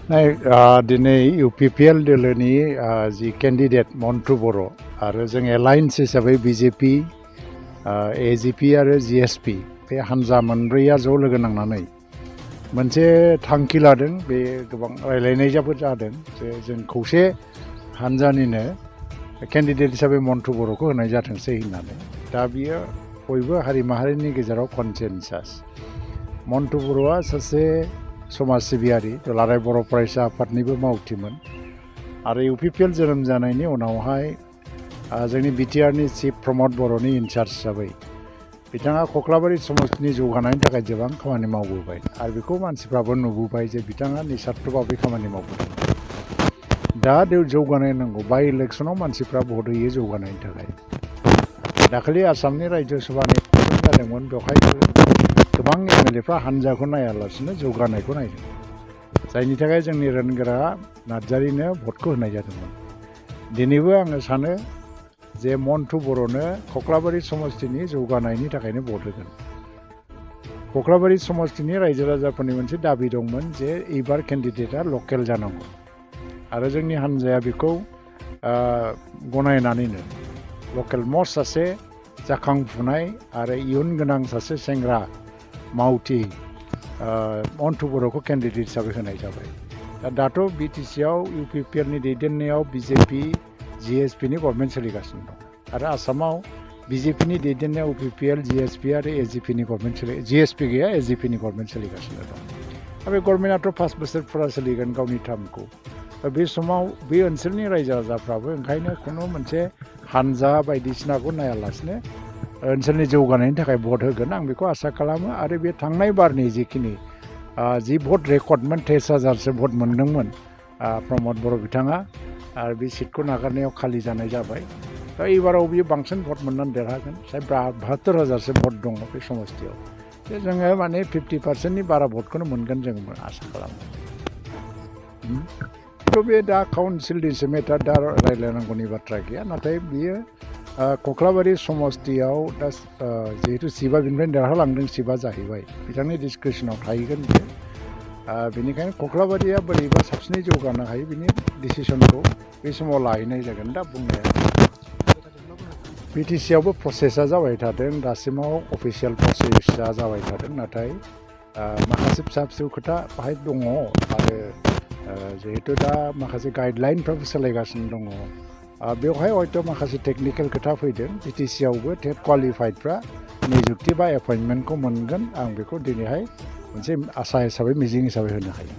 दिनै इउपिपिएल दोलोनि जि केन्डिडेट मन्टु बर' आरो जों एलायन्स हिसाबै बिजेपि एजिपि आरो जिएसपि बे हान्जा मोनब्रैया ज' लोगो नांनानै मोनसे थांखि लादों। बे गोबां रायलायनायबो जादों जे जों खौसे हान्जानिनो केन्डिडेट हिसाबै मन्टु बर'खौ होनाय जाथोंसै होननानै। दा बियो बयबो हारि माहारिनि गेजेराव कनसेनसास। मन्टु बर'आ सासे समाज सिबियारि, दुलाराय बर' फरायसा आफादनिबो मावथिमोन आरो इउपिपिएल जोनोम जानायनि उनावहाय जोंनि बिटिआरनि चिफ प्रमद बर'नि इनचार्ज हिसाबै बिथाङा कख्लाबारि समस्तिनि जौगानायनि थाखाय गोबां खामानि मावबोबाय आरो बेखौ मानसिफ्राबो नुबोबाय जे बिथाङा निस्वार्थभाबै खामानि मावबोदों। दा जौगानाय नांगौ। बाय इलेक्सनाव मानसिफ्रा भट होयो जौगानायनि थाखाय। दाखालि आसामनि रायजो सभानि जादोंमोन, बेवहायबो गोबां एमएलएफ्रा हान्जाखौ नायालासिनो जौगानायखौ नायदों, जायनि थाखाय जोंनि रोनगोरा नार्जारिनो भटखौ होनाय जादोंमोन। दिनैबो आङो सानो जे मन्टु बर'नो कख्लाबारि समस्तिनि जौगानायनि थाखायनो भट होगोन। कख्लाबारि समस्तिनि रायजो राजाफोरनि मोनसे दाबि दंमोन जे एबार केन्डिडेटआ लकेल जानांगौ आरो जोंनि हान्जाया बेखौ गनायनानैनो लकेल मस्ट सासे जाखांफुनाय आरो इयुन गोनां सासे सेंग्रा मावथि मन्टु बर'खौ केन्डिडेट हिसाबै होनाय जाबाय। दाथ' बिटिसिआव इउपिपिएलनि दैदेननायाव बिजेपि जिएसपिनि गभर्नमेन्ट सोलिगासिनो दं आरो आसामाव बिजेपिनि दैदेननायाव इउपिपिएल जिएसपि आरो एजिपिनि गभर्नमेन्ट जिएसपि गैया, एजिपिनि गभर्नमेन्ट सोलिगासिनो दं। दा बे गभर्नमेन्टआथ' 5 बोसोर फुरा सोलिगोन गावनि टार्मखौ। बे समाव बे ओनसोलनि रायजो राजाफ्राबो ओंखायनो खुनु मोनसे हान्जा बायदिसिनाखौ नायालासिनो ओनसोलनि जौगानायनि थाखाय भट होगोन, आं बेखौ आसा खालामो। आरो बे थांनाय बारनि जिखिनि जि भट रेकर्डमोन 23,000सो भट मोनदोंमोन प्रमद बर' बिथाङा, आरो बे सिटखौ नागारनायाव खालि जानाय जाबाय। दा एबाराव बियो बांसिन भट मोननानै देरहागोन। 72,000सो भट दङ बे समस्तियाव। जोङो माने 50%नि बारा भटखौनो मोनगोन जों आसा खालामो। थ' बे दा काउन्सिलनिसो मेटार, दा रायज्लायनांगौनि बाथ्रा गैया। नाथाय बियो कख्लाबारि समस्तियाव दा जिहेतु सिबा बिनिफ्राय देरहालांदों, सिबा जाहैबाय, बिथांनि डिसक्रिपसनाव थाहैगोन बियो। बेनिखायनो कख्लाबारिया बोरैबा साबसिनै जौगानो हायो बिनि डिसिसनखौ बे समाव लाहैनाय जागोन। दा बुंनाया बिटिसिआवबो प्रसेसा जाबाय थादों, दासिमाव अफिसियेल प्रसेसा जाबाय थादों। नाथाय माखासे फिसा फिसौ खोथा बाहाय दङ आरो जिहेतु दा माखासे गाइडलाइनफ्राबो सोलायगासिनो दङ। बेवहाय हयथ' माखासे टेकनिकेल खोथा फैदों। बिटिसिआवबो टेट क्वालिफाइडफ्रा निजुक्ति बा एपइन्टमेन्टखौ मोनगोन, आं बेखौ दिनैहाय मोनसे आसा हिसाबै, मिजिं हिसाबै होनो हायो।